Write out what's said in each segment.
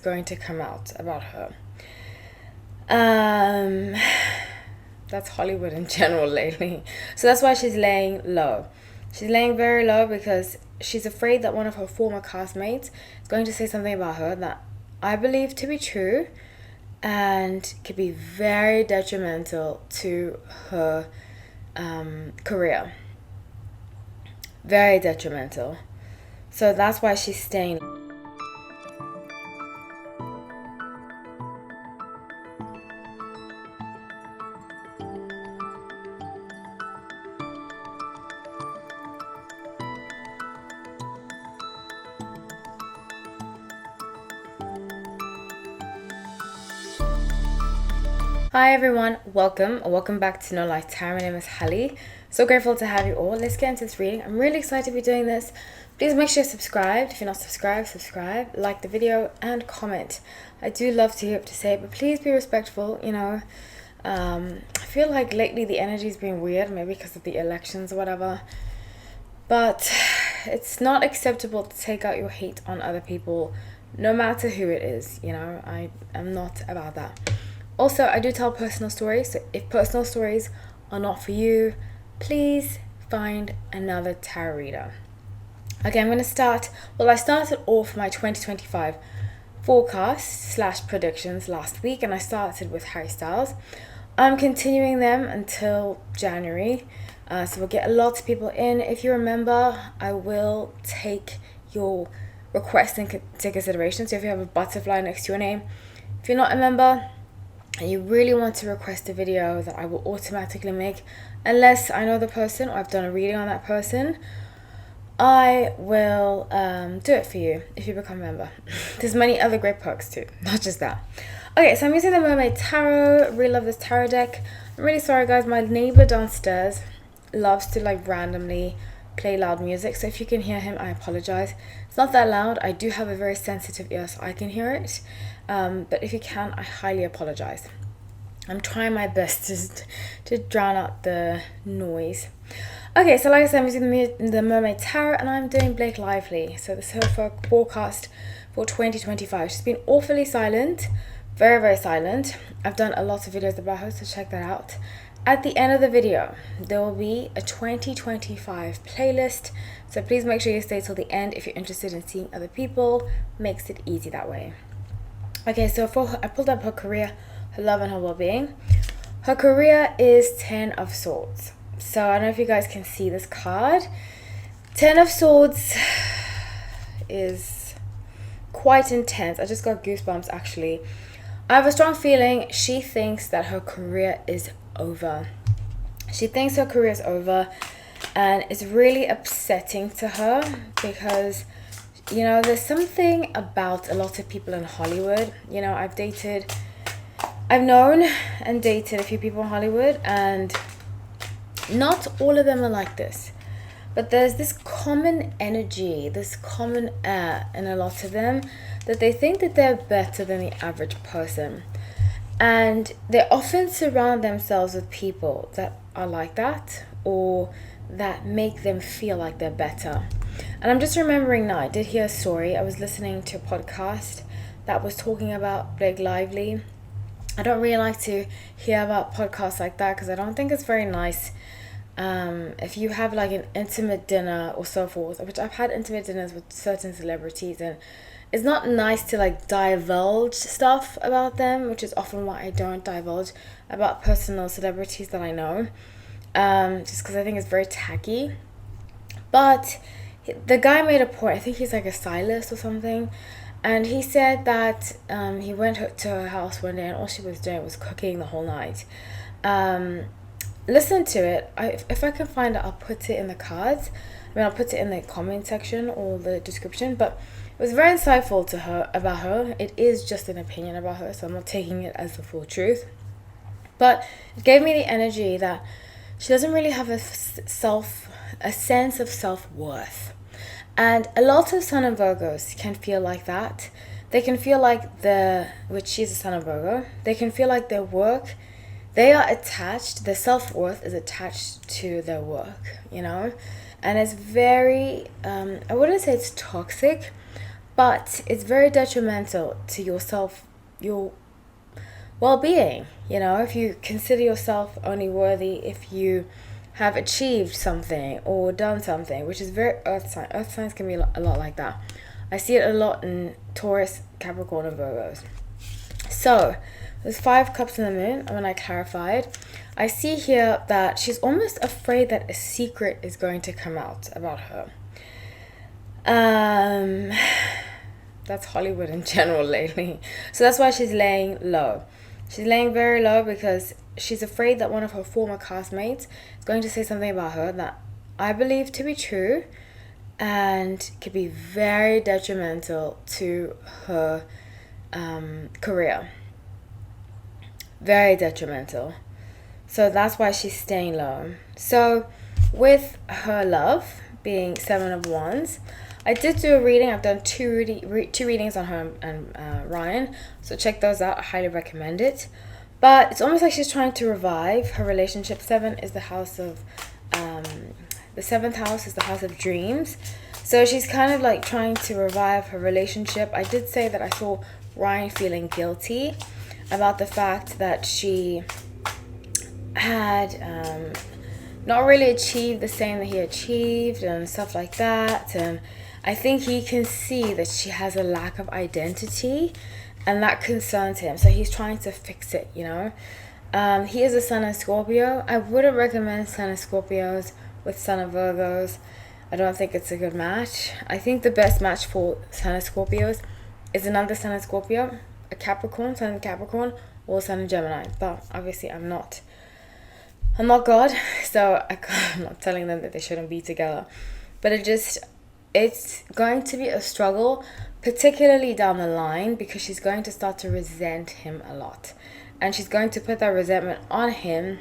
going to come out about her. That's Hollywood in general lately. So that's why she's laying low. She's laying very low because she's afraid that one of her former castmates is going to say something about her that I believe to be true and could be very detrimental to her career. Very detrimental. So that's why she's staying. Hi everyone, welcome back to No Light Tarot. My name is Hallie. So grateful to have you all. Let's get into this reading. I'm really excited to be doing this. Please make sure you're subscribed. If you're not subscribe, like the video and comment. I do love to hear what to say, but please be respectful, I feel like lately the energy's been weird, maybe because of the elections or whatever. But it's not acceptable to take out your hate on other people, no matter who it is, I am not about that. Also, I do tell personal stories, so if personal stories are not for you, please find another tarot reader. Okay, I'm going to start. Well, I started off my 2025 forecast / predictions last week, and I started with Harry Styles. I'm continuing them until January, so we'll get a lot of people in. If you're a member, I will take your request into consideration. So if you have a butterfly next to your name, if you're not a member, and you really want to request a video that I will automatically make, unless I know the person or I've done a reading on that person, I will do it for you if you become a member. There's many other great perks too, not just that. Okay, so I'm using the Mermaid Tarot. Really love this tarot deck. I'm really sorry guys, my neighbor downstairs loves to randomly play loud music, so if you can hear him, I apologize. It's not that loud. I do have a very sensitive ear, so I can hear it, but if you can, I highly apologize. I'm trying my best to drown out the noise. Okay, so like I said, I'm using the Mermaid Tarot, and I'm doing Blake Lively. So this is her forecast for 2025. She's been awfully silent, very, very silent. I've done a lot of videos about her, so check that out. At the end of the video, there will be a 2025 playlist, so please make sure you stay till the end if you're interested in seeing other people. Makes it easy that way. Okay, so for her, I pulled up her career, her love, and her well-being. Her career is 10 of Swords. So I don't know if you guys can see this card. 10 of Swords is quite intense. I just got goosebumps actually. I have a strong feeling she thinks that her career is over. She thinks her career is over, and it's really upsetting to her because there's something about a lot of people in Hollywood. I've known and dated a few people in Hollywood, and not all of them are like this, but there's this common energy, this common air in a lot of them, that they think that they're better than the average person. And they often surround themselves with people that are like that, or that make them feel like they're better. And I'm just remembering now, I did hear a story. I was listening to a podcast that was talking about Blake Lively. I don't really like to hear about podcasts like that because I don't think it's very nice. If you have an intimate dinner or so forth, which I've had intimate dinners with certain celebrities, and it's not nice to divulge stuff about them, which is often why I don't divulge about personal celebrities that I know, just because I think it's very tacky. But the guy made a point. I think he's a stylist or something, and he said that he went to her house one day and all she was doing was cooking the whole night. Listen to it. If I can find it, I'll put it in the cards. I'll put it in the comment section or the description, but it was very insightful about her. It is just an opinion about her, so I'm not taking it as the full truth. But it gave me the energy that she doesn't really have a sense of self-worth. And a lot of Sun and Virgos can feel like that. They can feel like which she's a Sun and Virgo, they can feel like their work, they are attached, their self-worth is attached to their work, And it's very, I wouldn't say it's toxic, but it's very detrimental to yourself, your well-being. You know, if you consider yourself only worthy if you have achieved something or done something, which is very earth sign. Earth signs can be a lot like that. I see it a lot in Taurus, Capricorn, and Virgos. So there's 5 cups in the moon, and when I clarified, I see here that she's almost afraid that a secret is going to come out about her. That's Hollywood in general lately. So that's why she's laying low. She's laying very low because she's afraid that one of her former castmates is going to say something about her that I believe to be true and could be very detrimental to her career. Very detrimental. So that's why she's staying low. So with her love being 7 of Wands, I did do a reading. I've done two readings on her and Ryan. So check those out. I highly recommend it. But it's almost like she's trying to revive her relationship. 7 is the house of... the 7th house is the house of dreams. So she's kind of like trying to revive her relationship. I did say that I saw Ryan feeling guilty about the fact that she had not really achieved the same that he achieved and stuff like that. And I think he can see that she has a lack of identity, and that concerns him. So he's trying to fix it, you know. He is a Sun and Scorpio. I wouldn't recommend Sun and Scorpios with Sun and Virgos. I don't think it's a good match. I think the best match for Sun and Scorpios is another Sun and Scorpio, a Capricorn, Sun and Capricorn, or Sun and Gemini. But obviously I'm not God, so I'm not telling them that they shouldn't be together. But it's going to be a struggle, particularly down the line, because she's going to start to resent him a lot. And she's going to put that resentment on him,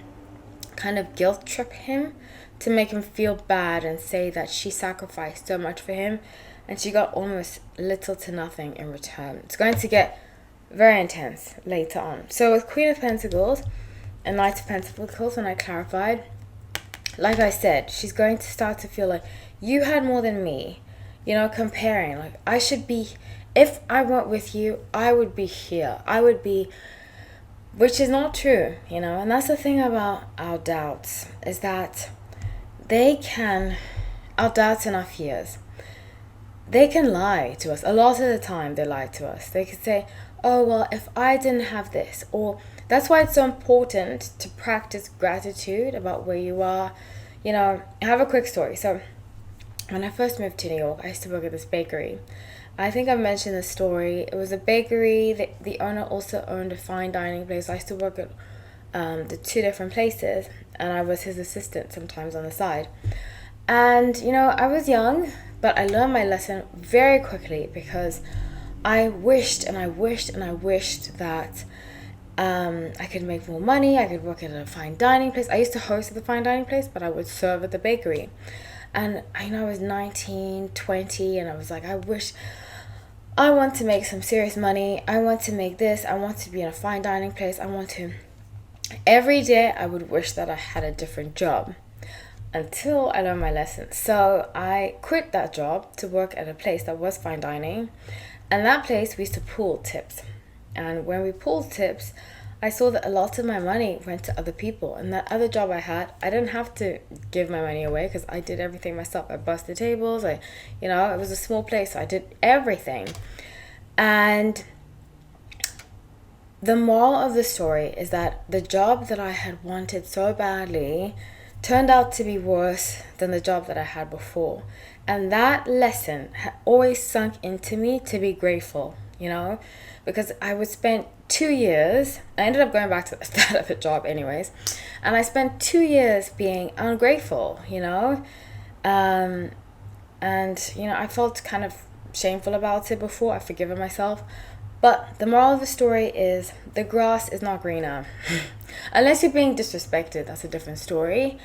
kind of guilt trip him, to make him feel bad and say that she sacrificed so much for him and she got almost little to nothing in return. It's going to get very intense later on. So with Queen of Pentacles and Knight of Pentacles, when I clarified, like I said, she's going to start to feel like you had more than me, you know, comparing, like I should be, if I weren't with you, I would be here, I would be, which is not true, you know. And that's the thing about our doubts, is that our doubts and our fears, they can lie to us. A lot of the time they lie to us. They could say, oh, well, if I didn't have this, or that's why it's so important to practice gratitude about where you are. You know, I have a quick story. So when I first moved to New York, I used to work at this bakery. I think I mentioned the story. It was a bakery. The owner also owned a fine dining place. I used to work at the 2 different places, and I was his assistant sometimes on the side. And, you know, I was young, but I learned my lesson very quickly, because I wished and I wished and I wished that I could make more money. I could work at a fine dining place. I used to host at the fine dining place, but I would serve at the bakery. And I know I was 19, 20, and I was like, I want to make some serious money. I want to make this. I want to be in a fine dining place. Every day I would wish that I had a different job until I learned my lesson. So I quit that job to work at a place that was fine dining. And that place, we used to pool tips. And when we pooled tips, I saw that a lot of my money went to other people. And that other job I had, I didn't have to give my money away because I did everything myself. I busted tables. It was a small place, so I did everything. And the moral of the story is that the job that I had wanted so badly turned out to be worse than the job that I had before. And that lesson had always sunk into me to be grateful, you know, because I would spend 2 years, I ended up going back to that other job anyways, and I spent 2 years being ungrateful, you know, and, you know, I felt kind of shameful about it before. I've forgiven myself. But the moral of the story is the grass is not greener. Unless you're being disrespected, that's a different story.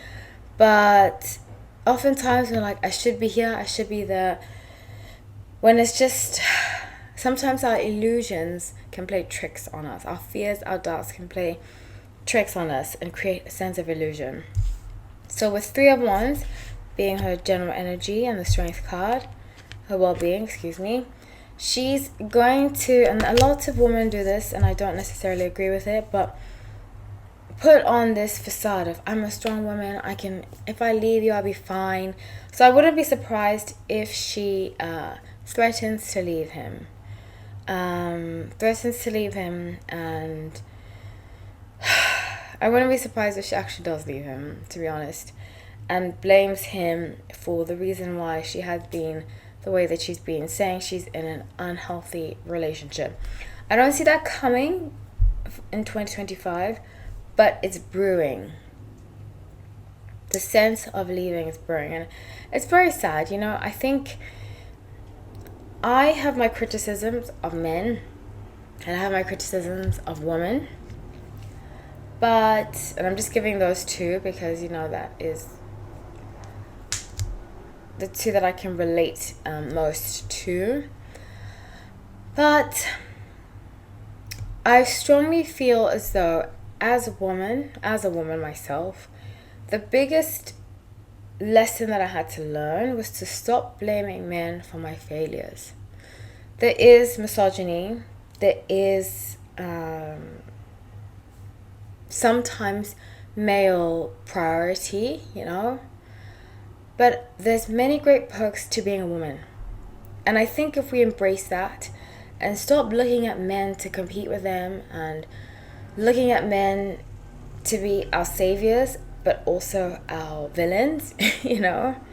But oftentimes we're like, I should be here, I should be there. When it's just, sometimes our illusions can play tricks on us. Our fears, our doubts can play tricks on us and create a sense of illusion. So with 3 of Wands being her general energy and the strength card, her well-being, she's going to, and a lot of women do this, and I don't necessarily agree with it, but put on this facade of, I'm a strong woman, I can, if I leave you, I'll be fine. So I wouldn't be surprised if she threatens to leave him. And I wouldn't be surprised if she actually does leave him, to be honest, and blames him for the reason why she has been the way that she's been, saying she's in an unhealthy relationship. I don't see that coming in 2025, but it's brewing. The sense of leaving is brewing, and it's very sad. I think I have my criticisms of men, and I have my criticisms of women, and I'm just giving those two because that is the two that I can relate most to. But I strongly feel as though, as a woman myself, the biggest lesson that I had to learn was to stop blaming men for my failures. There is misogyny, there is sometimes male priority, but there's many great perks to being a woman. And I think if we embrace that and stop looking at men to compete with them and looking at men to be our saviors but also our villains, it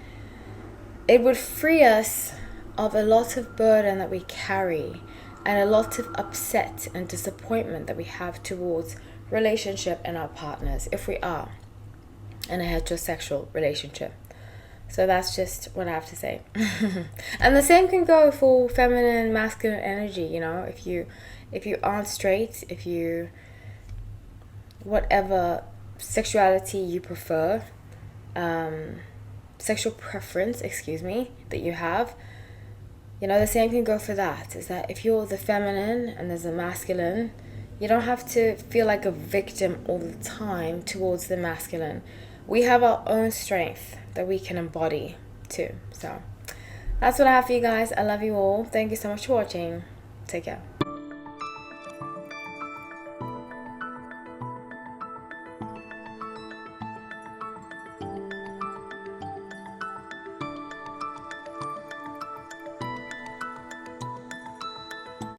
would free us of a lot of burden that we carry and a lot of upset and disappointment that we have towards relationship and our partners if we are in a heterosexual relationship. So that's just what I have to say. And the same can go for feminine, masculine energy. If you aren't straight, if you, whatever sexuality you prefer, sexual preference, that you have, the same can go for that. Is that if you're the feminine and there's a masculine, you don't have to feel like a victim all the time towards the masculine. We have our own strength that we can embody too. So that's what I have for you guys. I love you all. Thank you so much for watching. Take care.